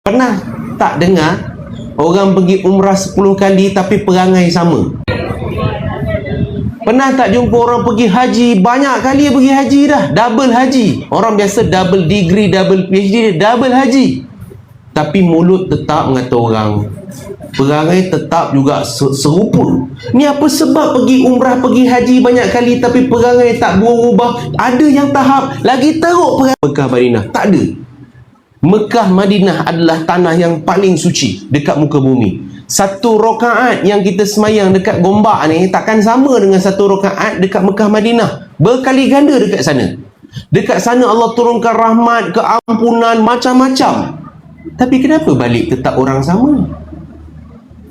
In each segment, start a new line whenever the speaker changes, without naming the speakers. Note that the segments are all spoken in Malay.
Pernah tak dengar orang pergi umrah 10 kali tapi perangai sama? Pernah tak jumpa orang pergi haji banyak kali pergi haji dah, double haji. Orang biasa double degree, double PhD, double haji. Tapi mulut tetap mengata orang, perangai tetap juga serupa. Ni apa sebab pergi umrah, pergi haji banyak kali tapi perangai tak berubah? Ada yang tahap lagi teruk perangai. Mekah Madinah tak ada. Mekah Madinah adalah tanah yang paling suci dekat muka bumi. Satu rakaat yang kita semayang dekat Gombak ni takkan sama dengan satu rakaat dekat Mekah Madinah. Berkali ganda dekat sana. Dekat sana Allah turunkan rahmat, keampunan, macam-macam. Tapi kenapa balik tetap orang sama?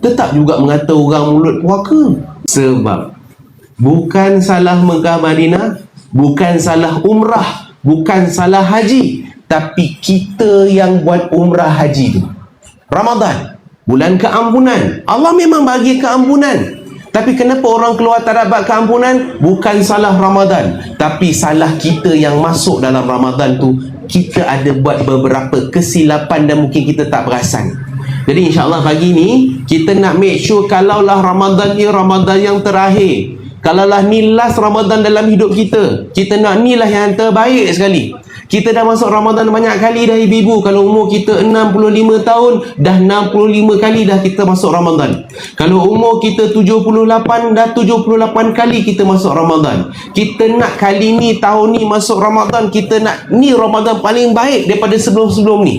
Tetap juga mengata orang mulut puaka. Sebab bukan salah Mekah Madinah, bukan salah umrah, bukan salah haji, tapi kita yang buat umrah haji tu. Ramadan, bulan keampunan. Allah memang bagi keampunan. Tapi kenapa orang keluar tak dapat keampunan? Bukan salah Ramadan, tapi salah kita yang masuk dalam Ramadan tu. Kita ada buat beberapa kesilapan dan mungkin kita tak perasan. Jadi insyaAllah pagi ni kita nak make sure kalaulah Ramadan ni Ramadan yang terakhir, kalaulah ni last Ramadan dalam hidup kita, kita nak ni lah yang terbaik sekali. Kita dah masuk Ramadan banyak kali dah ibu-ibu. Kalau umur kita 65 tahun, dah 65 kali dah kita masuk Ramadan. Kalau umur kita 78, dah 78 kali kita masuk Ramadan. Kita nak kali ni, tahun ni masuk Ramadan, kita nak ni Ramadan paling baik daripada sebelum-sebelum ni.